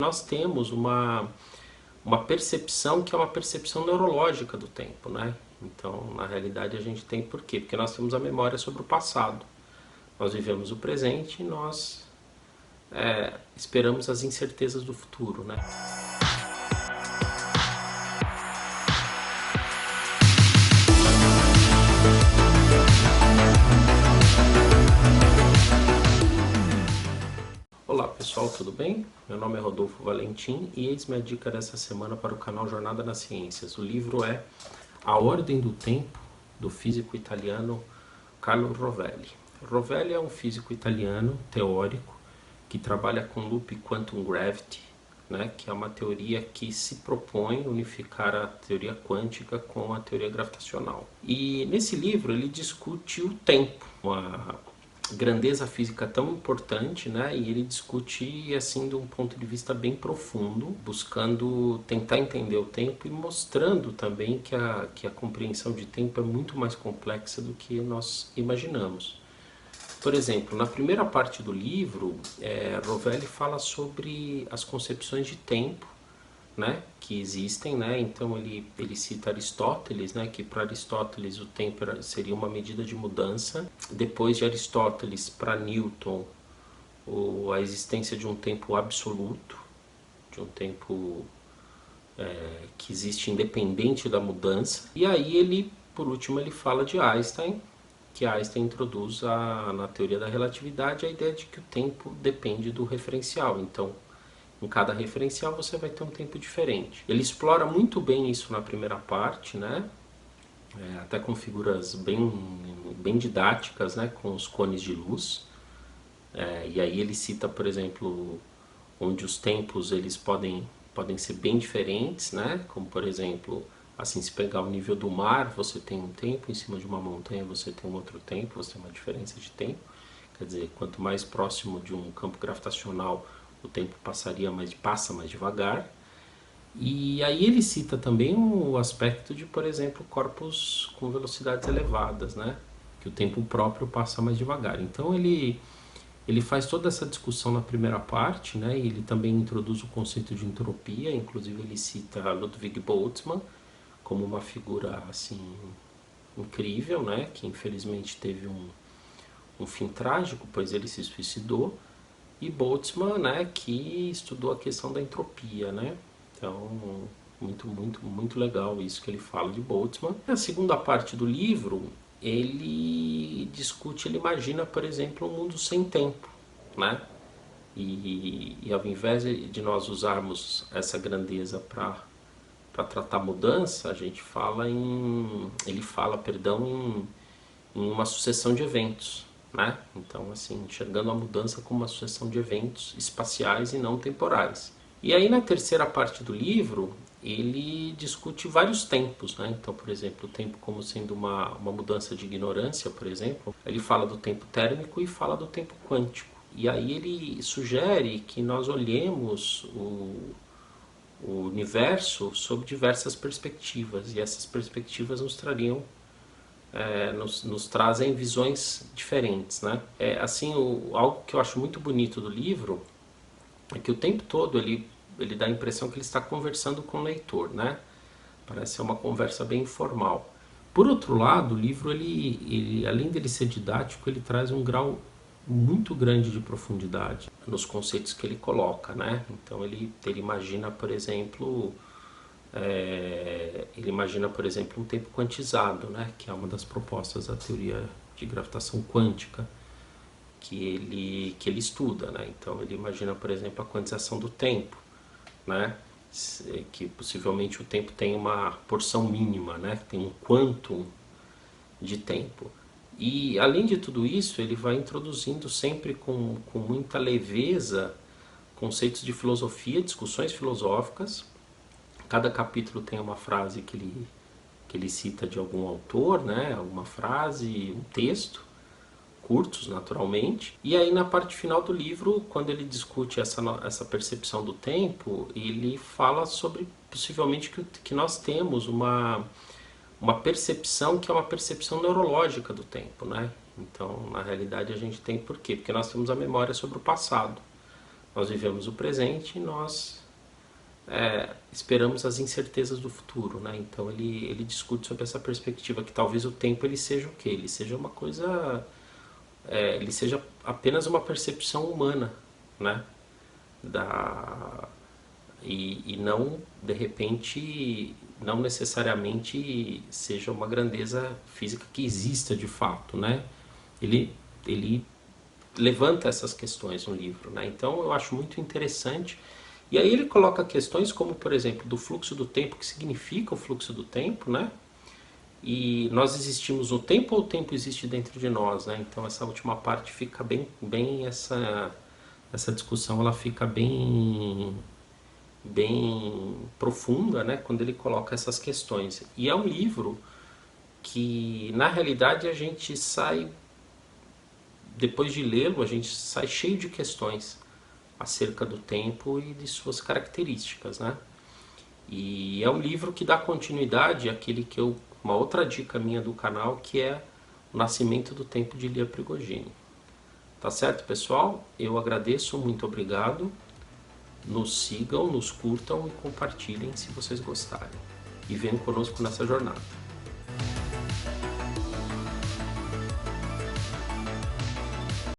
Nós temos uma percepção que é uma percepção neurológica do tempo, né? Então, na realidade, a gente tem por quê? Porque nós temos a memória sobre o passado. Nós vivemos o presente e nós esperamos as incertezas do futuro, né? Olá pessoal, tudo bem? Meu nome é Rodolfo Valentim e eis minha dica dessa semana para o canal Jornada nas Ciências. O livro é A Ordem do Tempo, do físico italiano Carlo Rovelli. Rovelli é um físico italiano, teórico, que trabalha com loop quantum gravity, né, que é uma teoria que se propõe unificar a teoria quântica com a teoria gravitacional. E nesse livro ele discute o tempo, uma grandeza física tão importante, né? E ele discute assim de um ponto de vista bem profundo, buscando tentar entender o tempo e mostrando também que a compreensão de tempo é muito mais complexa do que nós imaginamos. Por exemplo, na primeira parte do livro, Rovelli fala sobre as concepções de tempo, né, que existem, né? Então ele cita Aristóteles, né, que para Aristóteles o tempo seria uma medida de mudança. Depois de Aristóteles, para Newton, a existência de um tempo absoluto, de um tempo que existe independente da mudança. E aí ele, por último, ele fala de Einstein, que Einstein introduz na teoria da relatividade a ideia de que o tempo depende do referencial. Então, em cada referencial você vai ter um tempo diferente. Ele explora muito bem isso na primeira parte, né? Até com figuras bem didáticas, né? Com os cones de luz. E aí ele cita, por exemplo, onde os tempos eles podem ser bem diferentes, né? Como por exemplo, assim, se pegar o nível do mar, você tem um tempo, em cima de uma montanha você tem um outro tempo, você tem uma diferença de tempo. Quer dizer, quanto mais próximo de um campo gravitacional o tempo passa mais devagar. E aí ele cita também o aspecto de, por exemplo, corpos com velocidades elevadas, né? Que o tempo próprio passa mais devagar. Então ele faz toda essa discussão na primeira parte, né? E ele também introduz o conceito de entropia, inclusive ele cita Ludwig Boltzmann como uma figura assim incrível, né? Que infelizmente teve um fim trágico, pois ele se suicidou. E Boltzmann, né, que estudou a questão da entropia, né? Então, muito legal isso que ele fala de Boltzmann. Na segunda parte do livro, ele discute, ele imagina, por exemplo, um mundo sem tempo, né? E ao invés de nós usarmos essa grandeza para tratar mudança, a gente fala ele fala, perdão, em uma sucessão de eventos, né? Então, assim, enxergando a mudança como uma sucessão de eventos espaciais e não temporais. E aí, na terceira parte do livro, ele discute vários tempos, né? Então, por exemplo, o tempo como sendo uma mudança de ignorância, por exemplo. Ele fala do tempo térmico e fala do tempo quântico. E aí ele sugere que nós olhemos o universo sob diversas perspectivas. E essas perspectivas nos trazem visões diferentes, né? Assim, algo que eu acho muito bonito do livro é que o tempo todo ele dá a impressão que ele está conversando com o leitor, né? Parece ser uma conversa bem informal. Por outro lado, o livro, ele além dele ser didático, ele traz um grau muito grande de profundidade nos conceitos que ele coloca, né? Então ele imagina, por exemplo, um tempo quantizado, né? Que é uma das propostas da teoria de gravitação quântica que ele estuda, né? Então ele imagina, por exemplo, a quantização do tempo, né? Que possivelmente o tempo tem uma porção mínima, né? Tem um quantum de tempo. E além de tudo isso, ele vai introduzindo sempre com muita leveza conceitos de filosofia, discussões filosóficas. Cada capítulo tem uma frase que ele cita de algum autor, né? Alguma frase, um texto, curtos naturalmente. E aí na parte final do livro, quando ele discute essa percepção do tempo, ele fala sobre possivelmente que nós temos uma percepção que é uma percepção neurológica do tempo, né? Então, na realidade, a gente tem por quê? Porque nós temos a memória sobre o passado. Nós vivemos o presente e nós esperamos as incertezas do futuro, né? Então ele discute sobre essa perspectiva que talvez o tempo ele seja o quê? Ele seja uma coisa, ele seja apenas uma percepção humana, né? E não, de repente, não necessariamente seja uma grandeza física que exista de fato, né? Ele levanta essas questões no livro, né? Então eu acho muito interessante. E aí ele coloca questões como, por exemplo, do fluxo do tempo, o que significa o fluxo do tempo, né? E nós existimos no tempo ou o tempo existe dentro de nós, né? Então essa última parte fica bem essa discussão ela fica bem profunda, né? Quando ele coloca essas questões. E é um livro que, na realidade, a gente sai, depois de lê-lo, a gente sai cheio de questões acerca do tempo e de suas características, né? E é um livro que dá continuidade àquele que uma outra dica minha do canal, que é O Nascimento do Tempo de Lia Prigogine. Tá certo, pessoal? Eu agradeço, muito obrigado. Nos sigam, nos curtam e compartilhem se vocês gostarem. E venham conosco nessa jornada.